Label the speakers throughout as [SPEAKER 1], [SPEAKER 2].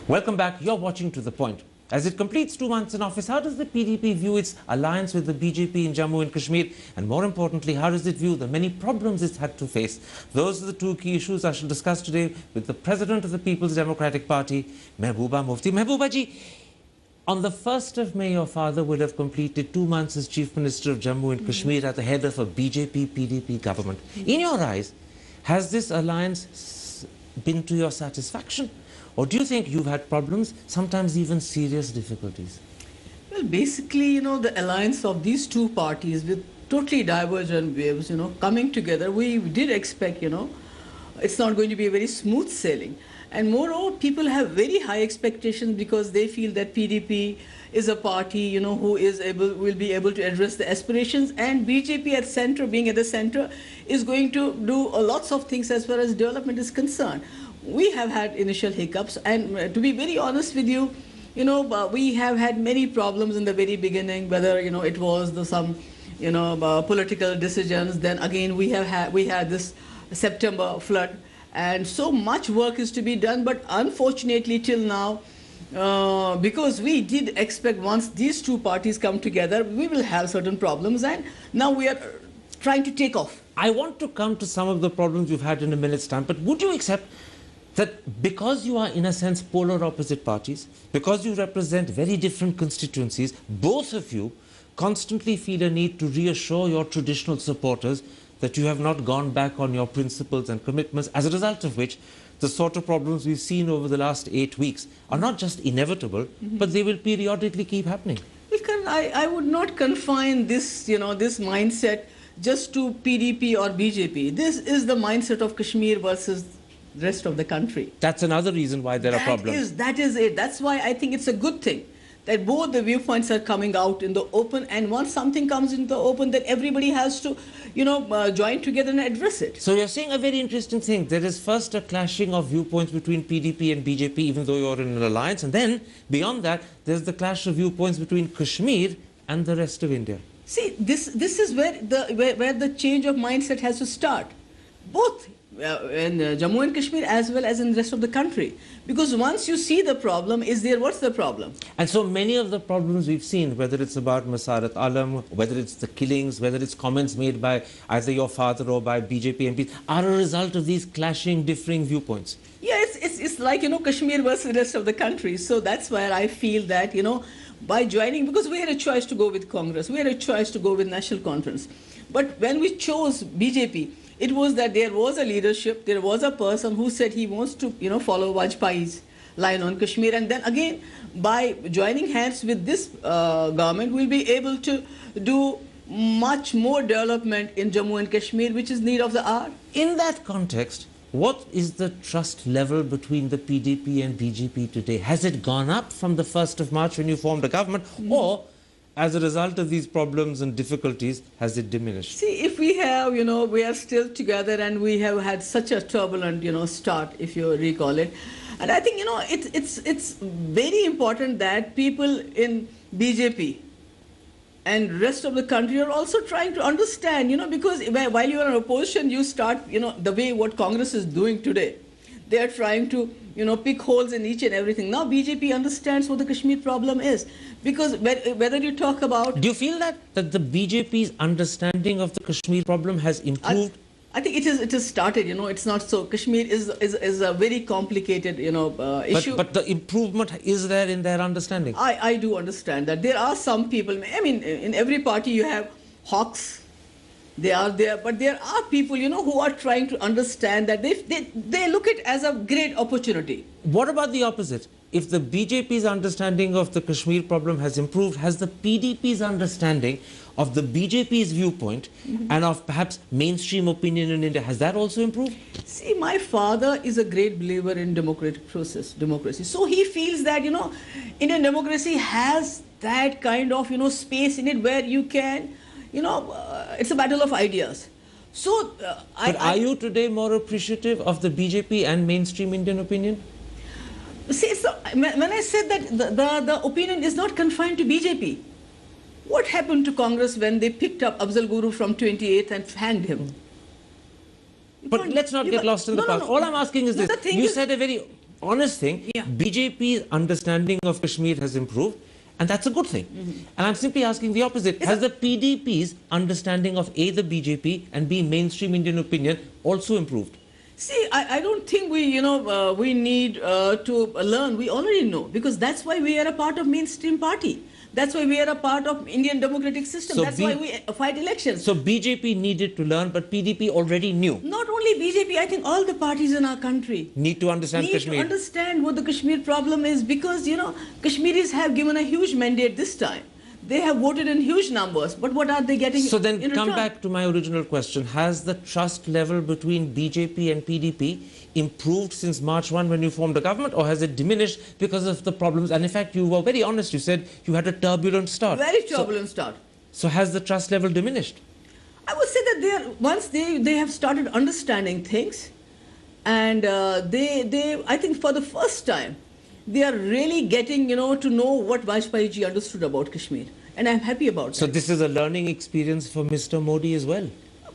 [SPEAKER 1] Welcome back. You're watching To The Point. As it completes 2 months in office, how does the PDP view its alliance with the BJP in Jammu and Kashmir? And more importantly, how does it view the many problems it's had to face? Those are the two key issues I shall discuss today with the President of the People's Democratic Party, Mehbooba Mufti. Mehbooba ji, on the 1st of May, your father would have completed 2 months as Chief Minister of Jammu and Kashmir at the head of a BJP-PDP government. In your eyes, has this alliance been to your satisfaction? Or do you think you've had problems, sometimes even serious difficulties?
[SPEAKER 2] Well, basically, the alliance of these two parties with totally divergent views, coming together, we did expect, it's not going to be a very smooth sailing. And moreover, people have very high expectations because they feel that PDP is a party, who will be able to address the aspirations, and BJP at center, being at the center, is going to do lots of things as far as development is concerned. We have had initial hiccups, and to be very honest with you, we have had many problems in the very beginning, whether, it was some, political decisions. Then again, we had this September flood, and so much work is to be done. But unfortunately, till now, because we did expect once these two parties come together, we will have certain problems, and now we are trying to take off.
[SPEAKER 1] I want to come to some of the problems you've had in a minute's time, but would you accept that because you are, in a sense, polar opposite parties, because you represent very different constituencies, both of you constantly feel a need to reassure your traditional supporters that you have not gone back on your principles and commitments, as a result of which the sort of problems we've seen over the last 8 weeks are not just inevitable, but they will periodically keep happening?
[SPEAKER 2] I would not confine this, this mindset just to PDP or BJP. This is the mindset of Kashmir versus rest of the country.
[SPEAKER 1] That's another reason why there are problems.
[SPEAKER 2] That is it. That's why I think it's a good thing that both the viewpoints are coming out in the open, and once something comes in the open, then everybody has to, join together and address it.
[SPEAKER 1] So you're saying a very interesting thing. There is first a clashing of viewpoints between PDP and BJP, even though you're in an alliance, and then beyond that, there's the clash of viewpoints between Kashmir and the rest of India.
[SPEAKER 2] See, this is where the change of mindset has to start, both in Jammu and Kashmir as well as in the rest of the country. Because once you see the problem is there, what's the problem?
[SPEAKER 1] And so many of the problems we've seen, whether it's about Masarat Alam, whether it's the killings, whether it's comments made by either your father or by BJP MPs, are a result of these clashing, differing viewpoints.
[SPEAKER 2] Yeah, it's like, Kashmir versus the rest of the country. So that's where I feel that, by joining, because we had a choice to go with Congress, we had a choice to go with National Conference. But when we chose BJP, it was that there was a leadership, there was a person who said he wants to, follow Vajpayee's line on Kashmir. And then again, by joining hands with this government, we'll be able to do much more development in Jammu and Kashmir, which is need of the hour.
[SPEAKER 1] In that context, what is the trust level between the PDP and BJP today? Has it gone up from the 1st of March when you formed a government, or as a result of these problems and difficulties, has it diminished?
[SPEAKER 2] See, if we have, we are still together, and we have had such a turbulent, start, if you recall it. And I think, it's very important that people in BJP and rest of the country are also trying to understand, because while you are in opposition, you start, the way what Congress is doing today. They are trying to, pick holes in each and everything. Now BJP understands what the Kashmir problem is. Because whether you talk about...
[SPEAKER 1] Do you feel that the BJP's understanding of the Kashmir problem has improved?
[SPEAKER 2] I think it has started, it's not so. Kashmir is a very complicated, issue.
[SPEAKER 1] But the improvement is there in their understanding?
[SPEAKER 2] I do understand that. There are some people, in every party you have hawks. They are there, but there are people, who are trying to understand that they look at it as a great opportunity.
[SPEAKER 1] What about the opposite? If the BJP's understanding of the Kashmir problem has improved, has the PDP's understanding of the BJP's viewpoint and of perhaps mainstream opinion in India, has that also improved?
[SPEAKER 2] See, my father is a great believer in democracy. So he feels that, Indian democracy has that kind of, space in it where you can, it's a battle of ideas. So,
[SPEAKER 1] are you today more appreciative of the BJP and mainstream Indian opinion?
[SPEAKER 2] See, so when I said that the opinion is not confined to BJP, what happened to Congress when they picked up Afzal Guru from 28th and hanged him?
[SPEAKER 1] But let's not get lost in the past. All I'm asking is this. You said a very honest thing,
[SPEAKER 2] Yeah.
[SPEAKER 1] BJP's understanding of Kashmir has improved, and that's a good thing. And I'm simply asking the opposite. Has the PDP's understanding of A, the BJP, and B, mainstream Indian opinion also improved?
[SPEAKER 2] See, I don't think we need to learn. We already know, because that's why we are a part of mainstream party. That's why we are a part of Indian democratic system.
[SPEAKER 1] So
[SPEAKER 2] That's why we fight elections.
[SPEAKER 1] So BJP needed to learn, but PDP already knew.
[SPEAKER 2] Not only BJP, I think all the parties in our country
[SPEAKER 1] Need to understand Kashmir.
[SPEAKER 2] Need to understand what the Kashmir problem is, because, Kashmiris have given a huge mandate this time. They have voted in huge numbers, but what are they getting
[SPEAKER 1] So then
[SPEAKER 2] in
[SPEAKER 1] come
[SPEAKER 2] return?
[SPEAKER 1] back to my original question. Has the trust level between BJP and PDP improved since March 1 when you formed a government, or has it diminished because of the problems? And in fact, you were very honest. You said you had a turbulent start.
[SPEAKER 2] Very turbulent start.
[SPEAKER 1] So has the trust level diminished?
[SPEAKER 2] I would say that once they have started understanding things, and I think for the first time, they are really getting, to know what Vajpayee ji understood about Kashmir. And I'm happy about
[SPEAKER 1] So
[SPEAKER 2] that.
[SPEAKER 1] this is a learning experience for Mr. Modi as well.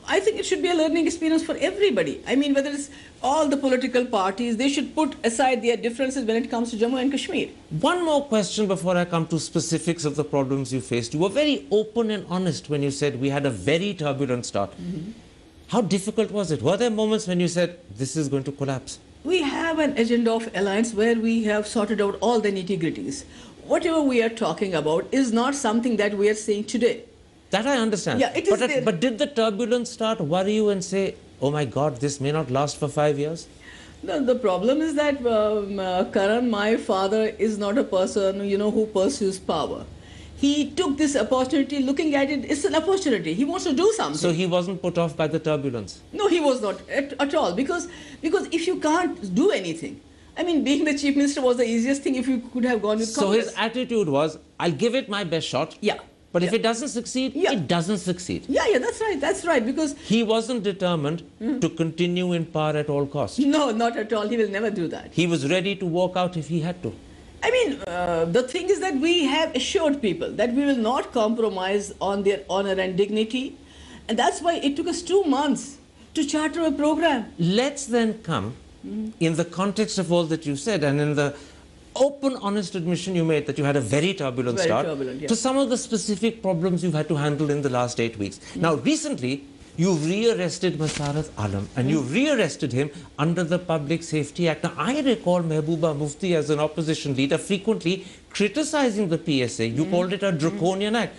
[SPEAKER 2] I think it should be a learning experience for everybody. I mean, whether it's all the political parties, they should put aside their differences when it comes to Jammu and Kashmir.
[SPEAKER 1] One more question before I come to specifics of the problems you faced. You were very open and honest when you said we had a very turbulent start. How difficult was it? Were there moments when you said this is going to collapse?
[SPEAKER 2] We have an agenda of alliance where we have sorted out all the nitty-gritties. Whatever we are talking about is not something that we are saying today.
[SPEAKER 1] That I understand.
[SPEAKER 2] Yeah, it is there.
[SPEAKER 1] But did the turbulence start worry you and say, oh my God, this may not last for 5 years?
[SPEAKER 2] The problem is that Karan, my father, is not a person, who pursues power. He took this opportunity, looking at it, it's an opportunity. He wants to do something.
[SPEAKER 1] So he wasn't put off by the turbulence?
[SPEAKER 2] No, he was not at all. Because if you can't do anything, I mean, being the chief minister was the easiest thing if you could have gone with
[SPEAKER 1] So
[SPEAKER 2] Congress.
[SPEAKER 1] his attitude was, I'll give it my best shot.
[SPEAKER 2] Yeah.
[SPEAKER 1] But if
[SPEAKER 2] Yeah.
[SPEAKER 1] it doesn't succeed,
[SPEAKER 2] Yeah.
[SPEAKER 1] it doesn't succeed.
[SPEAKER 2] Yeah, that's right. Because
[SPEAKER 1] He wasn't determined to continue in power at all costs.
[SPEAKER 2] no, not at all. He will never do that.
[SPEAKER 1] He was ready to walk out if he had to.
[SPEAKER 2] I mean, the thing is that we have assured people that we will not compromise on their honor and dignity. And that's why it took us 2 months to charter a program.
[SPEAKER 1] Let's then come, in the context of all that you said and in the open, honest admission you made that you had a very turbulent
[SPEAKER 2] Very
[SPEAKER 1] start,
[SPEAKER 2] turbulent, yeah.
[SPEAKER 1] to some of the specific problems you've had to handle in the last 8 weeks. Now, recently, you've rearrested Masarat Alam, and you've rearrested him under the Public Safety Act. Now, I recall Mehbooba Mufti as an opposition leader frequently criticizing the PSA. You called it a draconian act.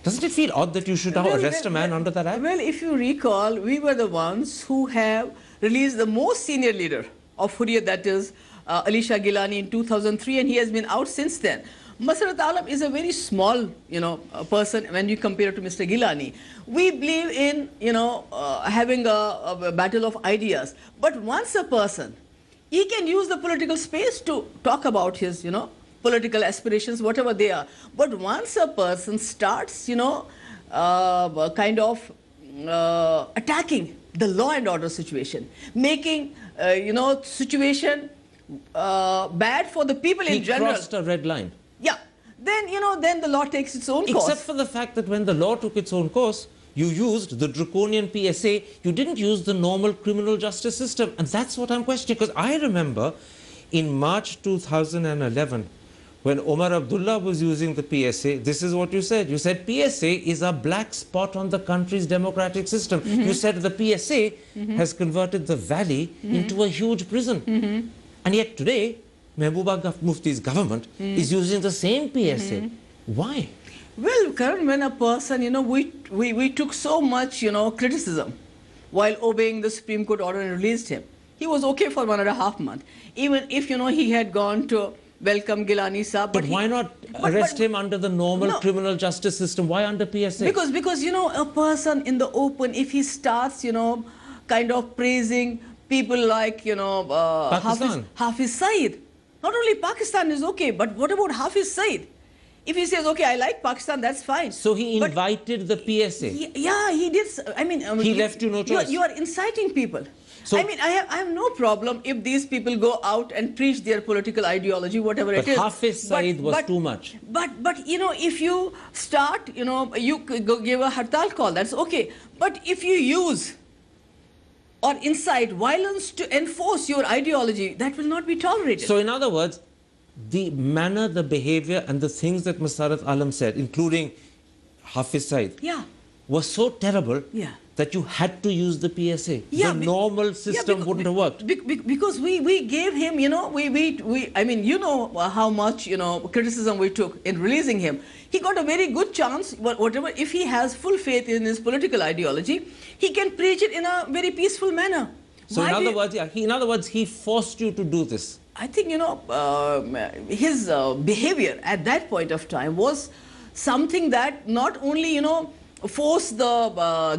[SPEAKER 1] Doesn't it feel odd that you should now arrest a man under that act?
[SPEAKER 2] Well, if you recall, we were the ones who have released the most senior leader of Hurriyat, that is Alisha Gilani, in 2003, and he has been out since then. Masarat Alam is a very small, person when you compare it to Mr. Gilani. We believe in, having a battle of ideas. But once a person, he can use the political space to talk about his, political aspirations, whatever they are. But once a person starts, kind of attacking the law and order situation, making, situation bad for the people in general.
[SPEAKER 1] He crossed a red line.
[SPEAKER 2] Yeah. Then, then the law takes its own course.
[SPEAKER 1] Except for the fact that when the law took its own course, you used the draconian PSA, you didn't use the normal criminal justice system. And that's what I'm questioning, because I remember in March 2011, when Omar Abdullah was using the PSA, this is what you said. You said PSA is a black spot on the country's democratic system. You said the PSA has converted the valley into a huge prison. And yet today, Mehbooba Mufti's government is using the same PSA. Why?
[SPEAKER 2] Well, Karan, when a person, we took so much, criticism while obeying the Supreme Court order and released him. He was okay for 1.5 months. Even if, he had gone to welcome Gilani Saab.
[SPEAKER 1] But why not arrest him under the normal criminal justice system? Why under PSA?
[SPEAKER 2] Because, a person in the open, if he starts, kind of praising people like, Hafiz Saeed. Not only Pakistan is okay, but what about Hafiz Saeed? If he says, okay, I like Pakistan, that's fine.
[SPEAKER 1] So he invited the PSA?
[SPEAKER 2] Yeah, he did. I mean,
[SPEAKER 1] he left you no choice.
[SPEAKER 2] You are inciting people.
[SPEAKER 1] So,
[SPEAKER 2] I mean, I have no problem if these people go out and preach their political ideology, whatever it is.
[SPEAKER 1] But Hafiz Saeed was too much.
[SPEAKER 2] But if you start, you go give a hartal call, that's okay. But if you use or incite violence to enforce your ideology, that will not be tolerated.
[SPEAKER 1] So in other words, the manner, the behavior and the things that Musarat Alam said, including Hafiz Said,
[SPEAKER 2] yeah.
[SPEAKER 1] was so terrible
[SPEAKER 2] Yeah.
[SPEAKER 1] that you had to use the PSA.
[SPEAKER 2] Yeah,
[SPEAKER 1] the normal system wouldn't have worked.
[SPEAKER 2] Because we gave him, you know, I mean, you know how much, you know, criticism we took in releasing him. He got a very good chance, whatever, if he has full faith in his political ideology, he can preach it in a very peaceful manner.
[SPEAKER 1] So in other words, yeah, in other words, he forced you to do this.
[SPEAKER 2] I think, you know, his behavior at that point of time was something that not only, you know, forced the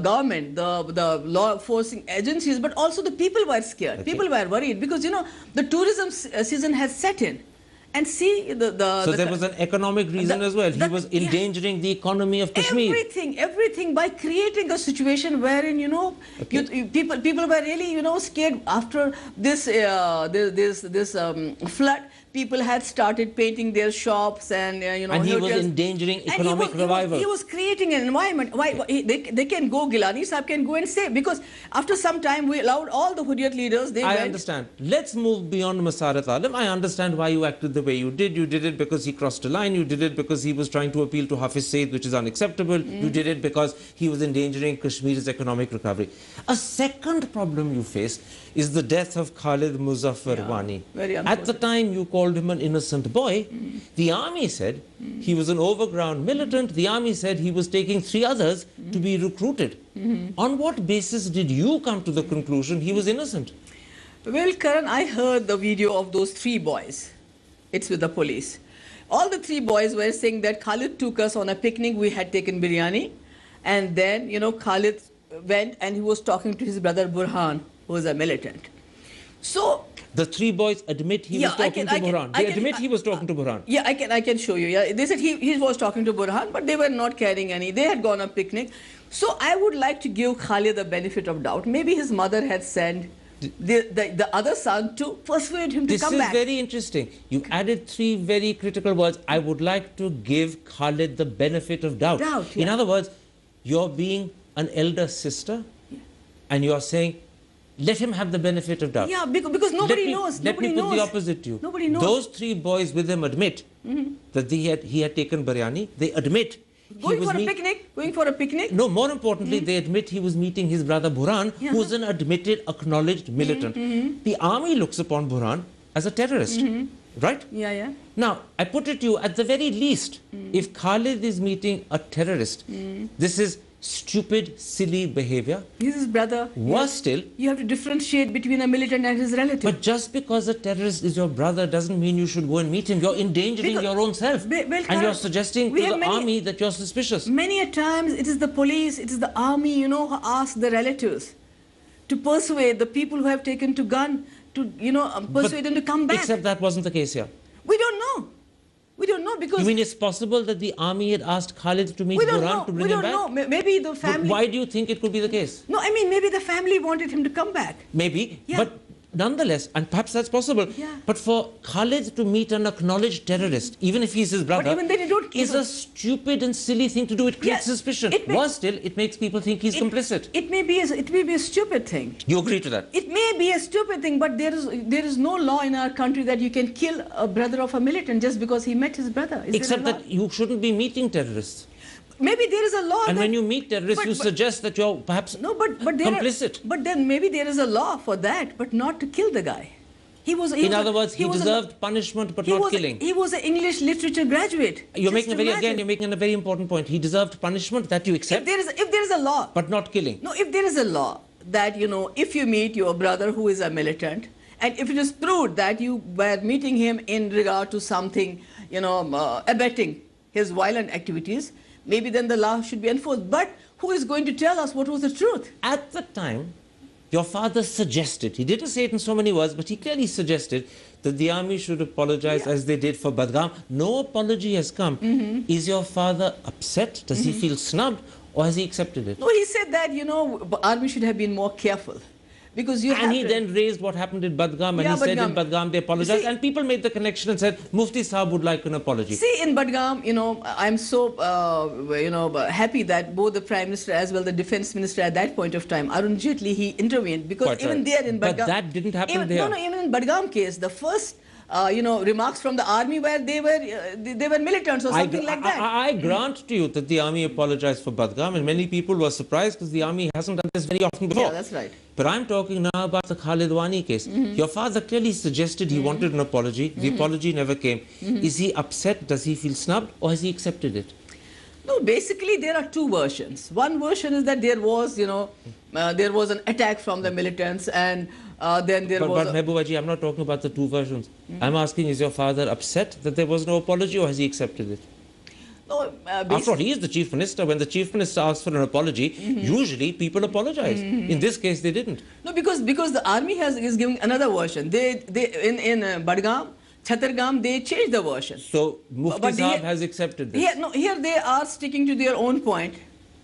[SPEAKER 2] government, the law enforcing agencies, but also the people were scared. Okay. People were worried because, you know, the tourism season has set in. And see
[SPEAKER 1] so there was an economic reason as well. He was endangering the economy of Kashmir.
[SPEAKER 2] Everything by creating a situation wherein, you know, people were really, you know, scared after this flood. People had started painting their shops and, you know,
[SPEAKER 1] and he was endangering economic revival.
[SPEAKER 2] He was creating an environment. They can go, Gilani Sahib can go and say, because after some time we allowed all the Hurriyat leaders, they went.
[SPEAKER 1] I understand. Let's move beyond Musarat Alam. I understand why you acted the way you did. You did it because he crossed a line. You did it because he was trying to appeal to Hafiz Said, which is unacceptable. You did it because he was endangering Kashmir's economic recovery. A second problem you faced is the death of Khalid Muzaffar Wani. At the time you called him an innocent boy. The army said he was an overground militant. The army said he was taking 3 others to be recruited. On what basis did you come to the conclusion he was innocent?
[SPEAKER 2] Well, Karan, I heard the video of those 3 boys. It's with the police. All the 3 boys were saying that Khalid took us on a picnic. We had taken biryani. And then, you know, Khalid went and he was talking to his brother Burhan, who was a militant. So
[SPEAKER 1] the 3 boys admit he was talking to Burhan. They admit he was talking to Burhan.
[SPEAKER 2] Yeah, I can show you. Yeah, they said he was talking to Burhan, but they were not carrying any. They had gone on a picnic. So I would like to give Khalid the benefit of doubt. Maybe his mother had sent the other son to persuade him to come back.
[SPEAKER 1] This is very interesting. You added 3 very critical words. I would like to give Khalid the benefit of doubt. In other words, you're being an elder sister and you're saying, let him have the benefit of doubt.
[SPEAKER 2] Yeah, because nobody knows.
[SPEAKER 1] Let me put the opposite to you.
[SPEAKER 2] Nobody knows.
[SPEAKER 1] Those 3 boys with him admit that he had taken biryani. They admit
[SPEAKER 2] going for a picnic.
[SPEAKER 1] No, more importantly, they admit he was meeting his brother Burhan, who's an admitted, acknowledged militant. The army looks upon Burhan as a terrorist, right?
[SPEAKER 2] Yeah.
[SPEAKER 1] Now, I put it to you, at the very least, if Khalid is meeting a terrorist, this is stupid, silly behavior.
[SPEAKER 2] He's his brother.
[SPEAKER 1] Worse still,
[SPEAKER 2] you have to differentiate between a militant and his relative.
[SPEAKER 1] But just because a terrorist is your brother doesn't mean you should go and meet him. You're endangering your own self. And you're suggesting to the army that you're suspicious.
[SPEAKER 2] Many a times it is the police, it is the army, you know, who ask the relatives to persuade the people who have taken to gun to, you know, persuade them to come back.
[SPEAKER 1] Except that wasn't the case here.
[SPEAKER 2] We don't know. We don't know because...
[SPEAKER 1] You mean it's possible that the army had asked Khalid to meet Burhan to bring him back?
[SPEAKER 2] We don't know. Maybe the family...
[SPEAKER 1] But why do you think it could be the case?
[SPEAKER 2] No, I mean, maybe the family wanted him to come back.
[SPEAKER 1] Maybe, but nonetheless, and perhaps that's possible, but for Khalid to meet an acknowledged terrorist, even if he's his brother,
[SPEAKER 2] but even then you don't,
[SPEAKER 1] is a stupid and silly thing to do. It creates suspicion. Worse still, it makes people think he's complicit.
[SPEAKER 2] It may be a stupid thing.
[SPEAKER 1] You agree to that?
[SPEAKER 2] It may be a stupid thing, but there is no law in our country that you can kill a brother of a militant just because he met his brother.
[SPEAKER 1] Except that you shouldn't be meeting terrorists.
[SPEAKER 2] Maybe there is a law.
[SPEAKER 1] And when you meet terrorists, you suggest that you're perhaps complicit.
[SPEAKER 2] But then maybe there is a law for that, but not to kill the guy. In
[SPEAKER 1] other words, he deserved punishment, but not killing.
[SPEAKER 2] He was an English literature graduate.
[SPEAKER 1] You're making a very important point. He deserved punishment, that you accept.
[SPEAKER 2] If there is a law,
[SPEAKER 1] but not killing.
[SPEAKER 2] No, if there is a law that, you know, if you meet your brother who is a militant, and if it is proved that you were meeting him in regard to something, you know, abetting his violent activities, maybe then the law should be enforced. But who is going to tell us what was the truth?
[SPEAKER 1] At the time, your father suggested, he didn't say it in so many words, but he clearly suggested that the army should apologize as they did for Badgam. No apology has come. Is your father upset? Does he feel snubbed? Or has he accepted it?
[SPEAKER 2] No, he said that, you know, the army should have been more careful. Because you
[SPEAKER 1] and he then raised what happened in Badgam, and
[SPEAKER 2] Yeah,
[SPEAKER 1] he said in
[SPEAKER 2] Badgam.
[SPEAKER 1] Badgam they apologized,
[SPEAKER 2] See-
[SPEAKER 1] and people made the connection and said, Mufti Sahib would like an apology.
[SPEAKER 2] See, in Badgam, I'm so, happy that both the Prime Minister as well the Defense Minister at that point of time, Arun Jaitley, he intervened, because
[SPEAKER 1] Quite
[SPEAKER 2] even
[SPEAKER 1] right.
[SPEAKER 2] there in Badgam...
[SPEAKER 1] But that didn't happen
[SPEAKER 2] even,
[SPEAKER 1] there.
[SPEAKER 2] No, even in Badgam case, the first, remarks from the army where they were militants or something like that.
[SPEAKER 1] I grant to you that the army apologized for Badgam, and many people were surprised because the army hasn't done this very often before.
[SPEAKER 2] Yeah, that's right.
[SPEAKER 1] But I'm talking now about the Khalid Wani case. Your father clearly suggested he wanted an apology. The apology never came. Is he upset? Does he feel snubbed? Or has he accepted it?
[SPEAKER 2] No, basically there are two versions. One version is that there was, there was an attack from the militants, and then there was...
[SPEAKER 1] But Mehbooba ji, I'm not talking about the two versions. I'm asking, is your father upset that there was no apology, or has he accepted it?
[SPEAKER 2] No,
[SPEAKER 1] After all, he is the chief minister. When the chief minister asks for an apology, usually people apologize. In this case, they didn't.
[SPEAKER 2] No, because the army is giving another version. They in Badgam, Chhattargam, they changed the version.
[SPEAKER 1] So Mufti
[SPEAKER 2] But
[SPEAKER 1] Sahib has accepted this.
[SPEAKER 2] Here they are sticking to their own point.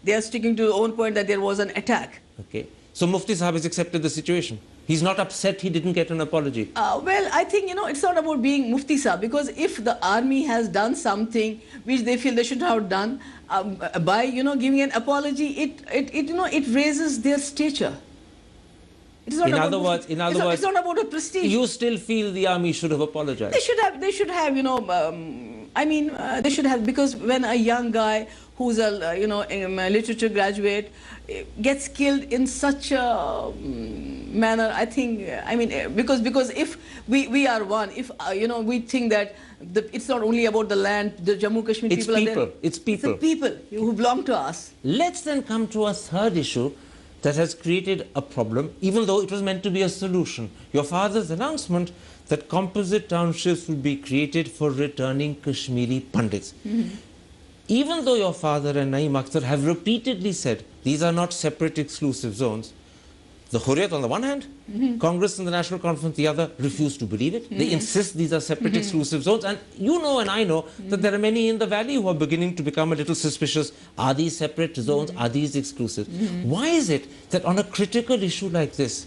[SPEAKER 2] They are sticking to their own point that there was an attack.
[SPEAKER 1] Okay. So Mufti Sahib has accepted the situation. He's not upset he didn't get an apology.
[SPEAKER 2] Well, I think, it's not about being Mufti Sahib, because if the army has done something which they feel they should have done, by, giving an apology, it raises their stature. It's not
[SPEAKER 1] In
[SPEAKER 2] about
[SPEAKER 1] other words,
[SPEAKER 2] it's not about a prestige.
[SPEAKER 1] you still feel the army should have apologized.
[SPEAKER 2] They should have, they should have, because when a young guy who's a literature graduate gets killed in such a manner, I think, because if we are one, if we think that it's not only about the land, the Jammu Kashmir
[SPEAKER 1] It's
[SPEAKER 2] people are
[SPEAKER 1] people.
[SPEAKER 2] there.
[SPEAKER 1] It's people.
[SPEAKER 2] It's the people who belong to us.
[SPEAKER 1] Let's then come to a third issue that has created a problem, even though it was meant to be a solution. Your father's announcement that composite townships will be created for returning Kashmiri Pandits. Even though your father and Naeem Akhtar have repeatedly said these are not separate exclusive zones, the Hurriyat on the one hand, Congress and the National Conference the other, refuse to believe it. They insist these are separate exclusive zones, and you know and I know that there are many in the valley who are beginning to become a little suspicious. Are these separate zones? Are these exclusive? Why is it that on a critical issue like this,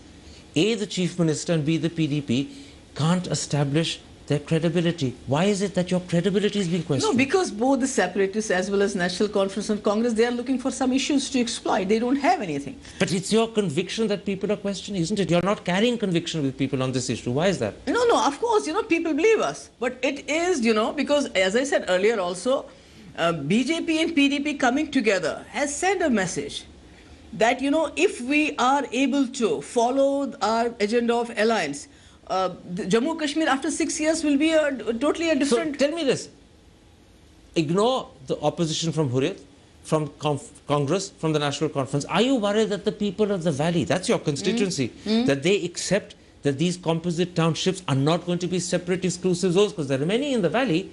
[SPEAKER 1] A, the Chief Minister, and B, the PDP can't establish their credibility? Why is it that your credibility is being questioned?
[SPEAKER 2] No, because both the separatists as well as National Conference and Congress, they are looking for some issues to exploit. They don't have anything.
[SPEAKER 1] But it's your conviction that people are questioning, isn't it? You're not carrying conviction with people on this issue. Why is that?
[SPEAKER 2] No, of course, people believe us. But it is, because as I said earlier also, BJP and PDP coming together has sent a message that, if we are able to follow our agenda of alliance, Jammu Kashmir after 6 years will be totally a different...
[SPEAKER 1] So tell me this. Ignore the opposition from Hurriyat, from Congress, from the National Conference. Are you worried that the people of the valley, that's your constituency, that they accept that these composite townships are not going to be separate exclusive zones? Because there are many in the valley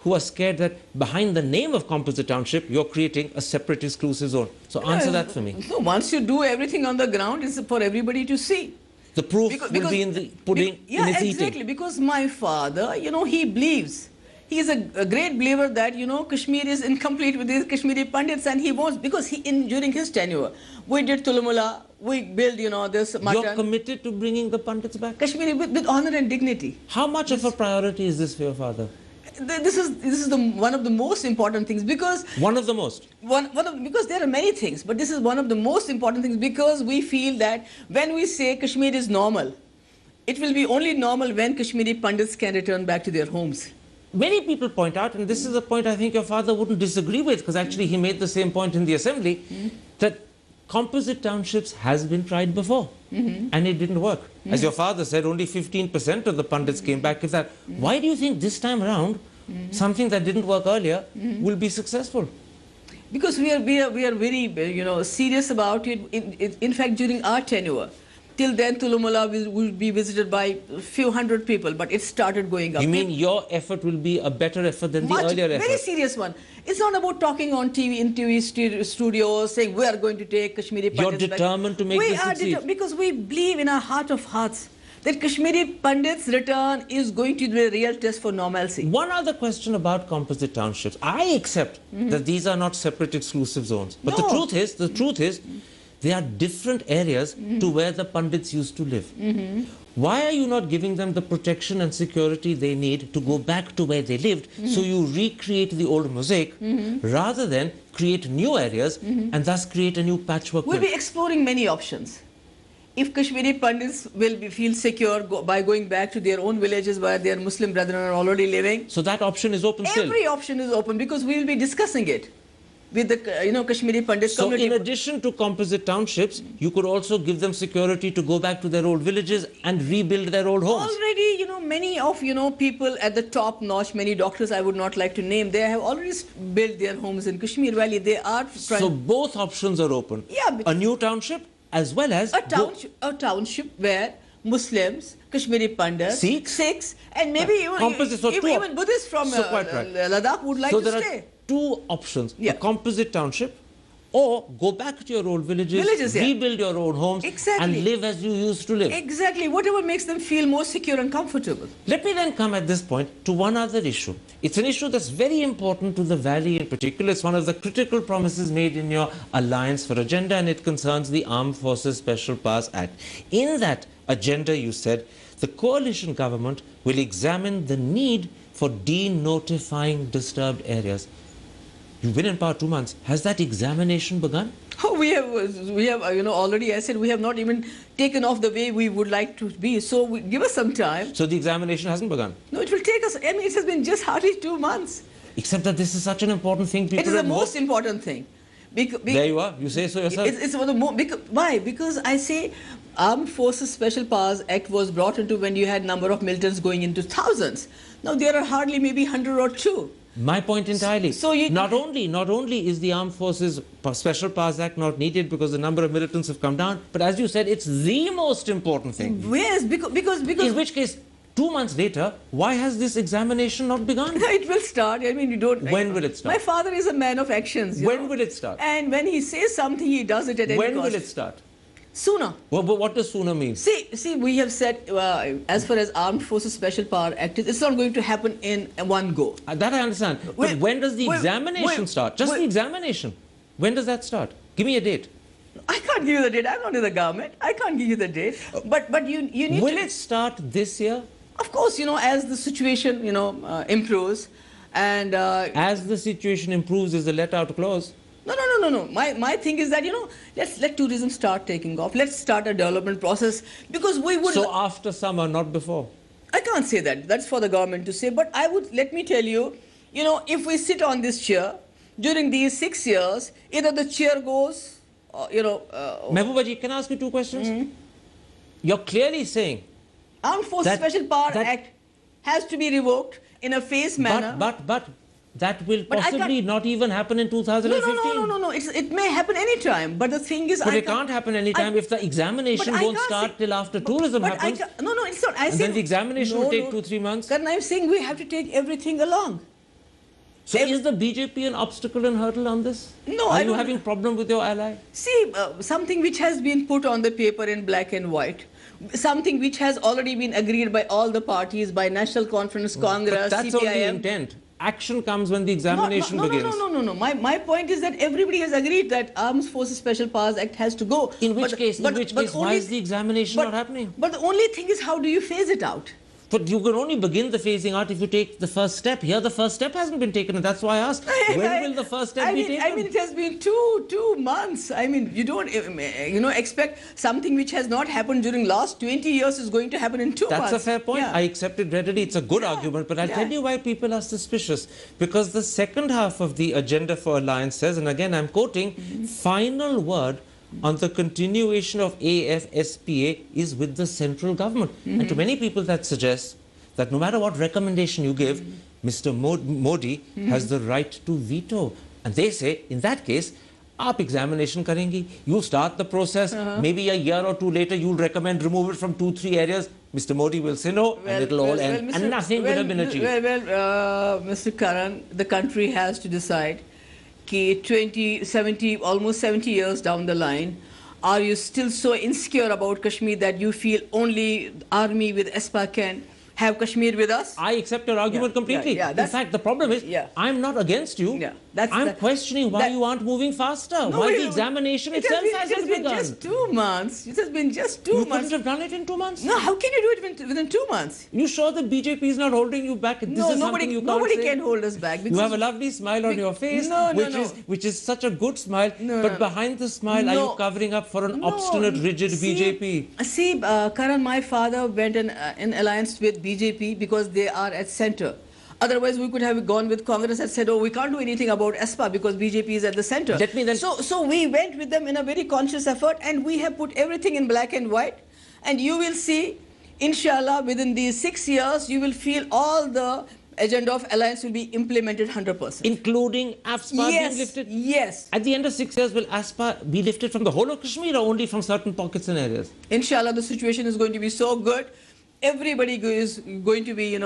[SPEAKER 1] who are scared that behind the name of composite township, you're creating a separate exclusive zone. So answer that for me.
[SPEAKER 2] So once you do everything on the ground, it's for everybody to see.
[SPEAKER 1] The proof will be in the pudding, in its
[SPEAKER 2] exactly,
[SPEAKER 1] eating.
[SPEAKER 2] because my father, he believes, he is a great believer that, Kashmir is incomplete with these Kashmiri Pandits, and he wants, because during his tenure, we did Tulumula, we built, this mutton.
[SPEAKER 1] You're committed to bringing the Pandits back?
[SPEAKER 2] Kashmiri with honor and dignity.
[SPEAKER 1] How much of a priority is this for your father?
[SPEAKER 2] This is one of the most important things, because
[SPEAKER 1] one of the most.
[SPEAKER 2] Because there are many things, but this is one of the most important things, because we feel that when we say Kashmir is normal, it will be only normal when Kashmiri Pandits can return back to their homes.
[SPEAKER 1] Many people point out, and this is a point I think your father wouldn't disagree with, because actually he made the same point in the assembly, that composite townships has been tried before, and it didn't work. As your father said, only 15% of the Pandits came back with that. Why do you think this time around, something that didn't work earlier will be successful?
[SPEAKER 2] Because we are very serious about it. In fact, during our tenure, till then Tulumula will be visited by a few hundred people, but it started going up.
[SPEAKER 1] You mean your effort will be a better effort than the earlier effort?
[SPEAKER 2] Very serious one. It's not about talking on TV, in TV studios, saying we are going to take Kashmiri Pandits.
[SPEAKER 1] You're determined to make this succeed.
[SPEAKER 2] Because we believe in our heart of hearts that Kashmiri Pandits' return is going to be a real test for normalcy.
[SPEAKER 1] One other question about composite townships. I accept that these are not separate exclusive zones. But the truth is they are different areas to where the Pandits used to live. Why are you not giving them the protection and security they need to go back to where they lived, so you recreate the old mosaic rather than create new areas and thus create a new patchwork?
[SPEAKER 2] We'll be exploring many options. If Kashmiri Pandits will feel secure by going back to their own villages where their Muslim brethren are already living.
[SPEAKER 1] So that option is open still?
[SPEAKER 2] Every option is open because we will be discussing it with the Kashmiri Pandit community.
[SPEAKER 1] So in addition to composite townships, you could also give them security to go back to their old villages and rebuild their old homes.
[SPEAKER 2] Already, many of, people at the top notch, many doctors I would not like to name, they have already built their homes in Kashmir Valley. They are trying.
[SPEAKER 1] So both options are open.
[SPEAKER 2] Yeah.
[SPEAKER 1] A new township as well as
[SPEAKER 2] a township where Muslims, Kashmiri Pandits,
[SPEAKER 1] Sikhs,
[SPEAKER 2] and maybe even Buddhists from Ladakh would like to stay.
[SPEAKER 1] So there are two options, a composite township, or go back to your old villages, rebuild your own homes, and live as you used to live.
[SPEAKER 2] Exactly, whatever makes them feel more secure and comfortable.
[SPEAKER 1] Let me then come at this point to one other issue. It's an issue that's very important to the Valley in particular. It's one of the critical promises made in your Alliance for Agenda, and it concerns the Armed Forces Special Powers Act. In that agenda, you said, the coalition government will examine the need for denotifying disturbed areas. You've been in power 2 months. Has that examination begun?
[SPEAKER 2] Oh, we have, already I said we have not even taken off the way we would like to be. So give us some time.
[SPEAKER 1] So the examination hasn't begun?
[SPEAKER 2] No, it will take us, it has been just hardly 2 months.
[SPEAKER 1] Except that this is such an important thing.
[SPEAKER 2] It is the most important thing.
[SPEAKER 1] There you are. You say so yourself.
[SPEAKER 2] It's one of the more, why? Because I say Armed Forces Special Powers Act was brought into when you had number of militants going into thousands. Now there are hardly maybe 100 or 2.
[SPEAKER 1] My point entirely. So not only is the Armed Forces Special Powers Act not needed because the number of militants have come down, but as you said, it's the most important thing.
[SPEAKER 2] Yes, because
[SPEAKER 1] in which case, 2 months later, why has this examination not begun?
[SPEAKER 2] It will start. I mean, you don't.
[SPEAKER 1] When will it start?
[SPEAKER 2] My father is a man of actions.
[SPEAKER 1] When will it start?
[SPEAKER 2] And when he says something, he does it at any cost.
[SPEAKER 1] When will it start?
[SPEAKER 2] Sooner.
[SPEAKER 1] Well, but what does sooner mean?
[SPEAKER 2] See, we have said, as far as Armed Forces Special Power Act, it's not going to happen in one go.
[SPEAKER 1] That I understand. But when does the examination start? Just the examination. When does that start? Give me a date.
[SPEAKER 2] I can't give you the date. I'm not in the government. I can't give you the date. But you need
[SPEAKER 1] Will it start this year?
[SPEAKER 2] Of course, as the situation, improves. And
[SPEAKER 1] as the situation improves, is the let-out clause?
[SPEAKER 2] No. My thing is that, let's let tourism start taking off. Let's start a development process because we would...
[SPEAKER 1] So after summer, not before?
[SPEAKER 2] I can't say that. That's for the government to say. But let me tell you, if we sit on this chair, during these 6 years, either the chair goes,
[SPEAKER 1] Mehbooba ji, can I ask you 2 questions? You're clearly saying...
[SPEAKER 2] Armed Forces Special Power Act has to be revoked in a phased manner.
[SPEAKER 1] But that will possibly not even happen in 2015.
[SPEAKER 2] No. It may happen any time. But the thing is...
[SPEAKER 1] But it can't happen any time if the examination won't start till after tourism happens.
[SPEAKER 2] No, it's not.
[SPEAKER 1] And then the examination will take 2-3 months.
[SPEAKER 2] Karan, I'm saying we have to take everything along.
[SPEAKER 1] So is the BJP an obstacle and hurdle on this?
[SPEAKER 2] No,
[SPEAKER 1] Are you having problem with your ally?
[SPEAKER 2] See, something which has been put on the paper in black and white, something which has already been agreed by all the parties, by National Conference, Congress,
[SPEAKER 1] but that's
[SPEAKER 2] CPIM.
[SPEAKER 1] Only intent. Action comes when the examination begins.
[SPEAKER 2] No. My point is that everybody has agreed that Armed Forces Special Powers Act has to go.
[SPEAKER 1] In which case, why is the examination not happening?
[SPEAKER 2] But the only thing is, how do you phase it out?
[SPEAKER 1] But you can only begin the phasing out if you take the first step. Here, the first step hasn't been taken, and that's why I asked, when will the first step be taken?
[SPEAKER 2] I mean, it has been two months. I mean, you don't, expect something which has not happened during last 20 years is going to happen in 2 months.
[SPEAKER 1] That's a fair point. Yeah. I accept it readily. It's a good argument, but I'll tell you why people are suspicious. Because the second half of the Agenda for Alliance says, and again I'm quoting, final word on the continuation of AFSPA is with the central government. And to many people that suggests that no matter what recommendation you give, Mr. Modi has the right to veto. And they say, in that case, aap examination karengi, you'll start the process, maybe a year or 2 later you'll recommend remove it from 2-3 areas, Mr. Modi will say no, and it'll all end, and nothing will have been achieved.
[SPEAKER 2] Mr. Karan, the country has to decide. 70, almost 70 years down the line, are you still so insecure about Kashmir that you feel only army with ESPA can have Kashmir with us.
[SPEAKER 1] I accept your argument completely. In fact, the problem is, I'm not against you. I'm questioning why you aren't moving faster. Why the examination itself hasn't begun.
[SPEAKER 2] It has been just 2 months. It has been just 2 months.
[SPEAKER 1] You couldn't have done it in 2 months?
[SPEAKER 2] No, how can you do it within 2 months?
[SPEAKER 1] You sure the BJP is not holding you back?
[SPEAKER 2] Nobody can hold us back.
[SPEAKER 1] You have a lovely smile on your face, which is such a good smile, but behind the smile, are you covering up for an obstinate, rigid BJP?
[SPEAKER 2] See, Karan, my father went in alliance with BJP because they are at center. Otherwise, we could have gone with Congress and said, oh, we can't do anything about ESPA because BJP is at the center.
[SPEAKER 1] Let me then...
[SPEAKER 2] So we went with them in a very conscious effort, and we have put everything in black and white. And you will see, inshallah, within these 6 years, you will feel all the agenda of alliance will be implemented 100%.
[SPEAKER 1] Including AFSPA being lifted?
[SPEAKER 2] Yes.
[SPEAKER 1] At the end of 6 years, will AFSPA be lifted from the whole of Kashmir or only from certain pockets and areas?
[SPEAKER 2] Inshallah, the situation is going to be so good. Everybody is going to be,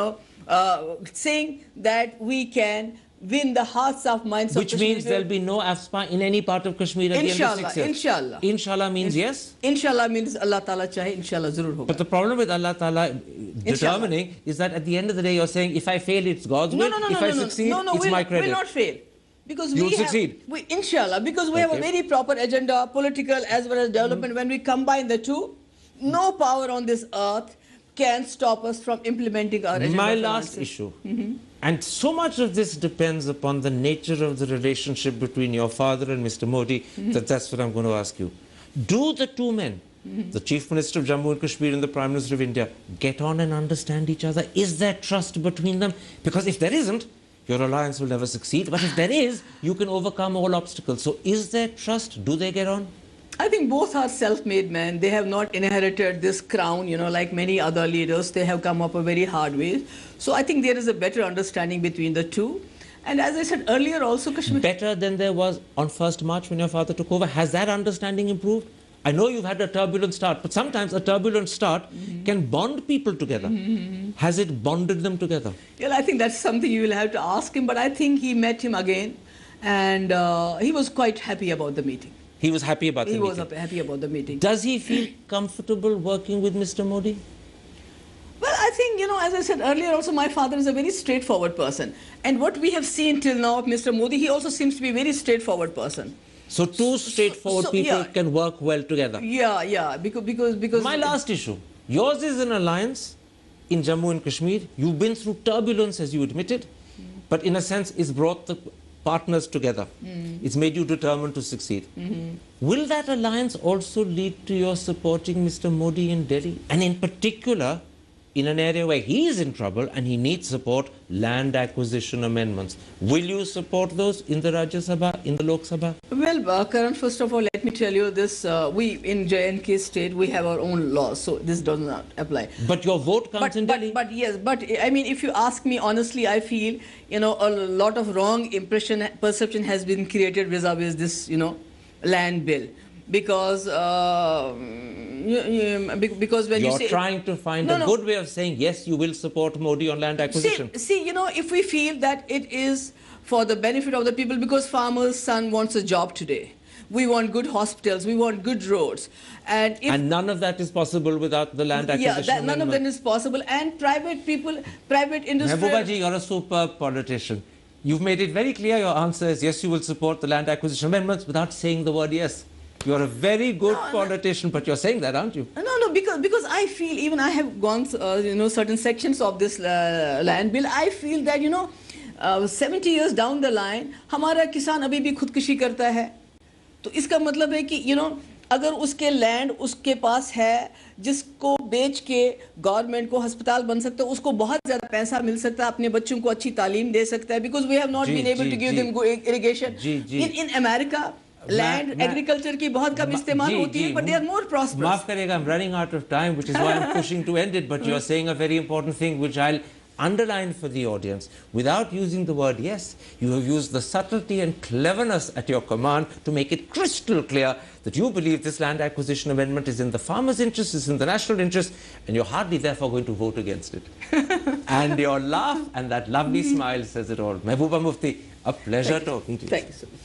[SPEAKER 2] saying that we can win the hearts of minds of Kashmir.
[SPEAKER 1] Which means there'll be no AFSPA in any part of Kashmir at the end of 6 years.
[SPEAKER 2] Inshallah.
[SPEAKER 1] Inshallah means yes?
[SPEAKER 2] Inshallah means Allah Ta'ala chahe, inshallah zarur hoga.
[SPEAKER 1] But the problem with Allah Ta'ala determining is that at the end of the day, you're saying, if I fail, it's God's will. If I succeed, it's my credit.
[SPEAKER 2] We will not fail. Because
[SPEAKER 1] you'll succeed.
[SPEAKER 2] Inshallah, because we have a very proper agenda, political as well as development. When we combine the two, no power on this earth can stop us from implementing our agenda.
[SPEAKER 1] My last issue, and so much of this depends upon the nature of the relationship between your father and Mr. Modi, that's what I'm going to ask you. Do the two men, the Chief Minister of Jammu and Kashmir and the Prime Minister of India, get on and understand each other? Is there trust between them? Because if there isn't, your alliance will never succeed. But if there is, you can overcome all obstacles. So is there trust? Do they get on?
[SPEAKER 2] I think both are self-made men. They have not inherited this crown, like many other leaders. They have come up a very hard way. So I think there is a better understanding between the two. And as I said earlier also, Kashmir...
[SPEAKER 1] Better than there was on 1st March when your father took over. Has that understanding improved? I know you've had a turbulent start, but sometimes a turbulent start can bond people together. Has it bonded them together?
[SPEAKER 2] Well, I think that's something you will have to ask him, but I think he met him again and he was quite happy about the meeting.
[SPEAKER 1] He was happy about the meeting?
[SPEAKER 2] He was happy about the meeting.
[SPEAKER 1] Does he feel comfortable working with Mr. Modi?
[SPEAKER 2] Well, I think, as I said earlier also, my father is a very straightforward person. And what we have seen till now of Mr. Modi, he also seems to be a very straightforward person.
[SPEAKER 1] So two straightforward people can work well together?
[SPEAKER 2] Yeah, because...
[SPEAKER 1] My last issue. Yours is an alliance in Jammu and Kashmir. You've been through turbulence, as you admitted, but in a sense, it's brought the partners together. It's made you determined to succeed. Will that alliance also lead to your supporting Mr. Modi in Delhi? And in particular, in an area where he is in trouble and he needs support, land acquisition amendments. Will you support those in the Rajya Sabha, in the Lok Sabha?
[SPEAKER 2] Well, Karan, first of all, let me tell you this. We, in J&K state, we have our own laws, so this does not apply.
[SPEAKER 1] But your vote counts in Delhi?
[SPEAKER 2] But I mean, if you ask me honestly, I feel, a lot of wrong perception has been created vis-a-vis this, land bill. Because when you say...
[SPEAKER 1] You're trying to find a good way of saying, yes, you will support Modi on land acquisition.
[SPEAKER 2] See, if we feel that it is for the benefit of the people, because farmer's son wants a job today. We want good hospitals, we want good roads. And
[SPEAKER 1] none of that is possible without the land acquisition
[SPEAKER 2] none of that is possible. And private people, private industry...
[SPEAKER 1] Mehbooba ji, you're a superb politician. You've made it very clear your answer is, yes, you will support the land acquisition amendments without saying the word yes. You're a very good politician, but you're saying that, aren't you?
[SPEAKER 2] No, because I feel, even I have gone, certain sections of this land bill, I feel that, 70 years down the line, हमारा किसान अभी भी खुदकुशी करता है. तो इसका मतलब है कि, अगर उसके लैंड उसके पास है, जिसको बेच के गवर्नमेंट को अस्पताल बन सकता है, उसको बहुत ज़्यादा पैसा मिल सकता है, अपने बच्चों को अच्छी तालीम दे सकता है, because we have not been able to give them irrigation. In America, land, agriculture की बहुत कम इस्तेमाल होती है, but they are more prosperous.
[SPEAKER 1] माफ करेगा, I'm running out of time, which is why I'm pushing to end it, but you're saying a very important thing, which I'll underline for the audience. Without using the word yes, you have used the subtlety and cleverness at your command to make it crystal clear that you believe this land acquisition amendment is in the farmer's interest, is in the national interest, and you're hardly therefore going to vote against it. And your laugh and that lovely smile says it all. Mehbooba Mufti, a pleasure talking to you.
[SPEAKER 2] Thank you so much.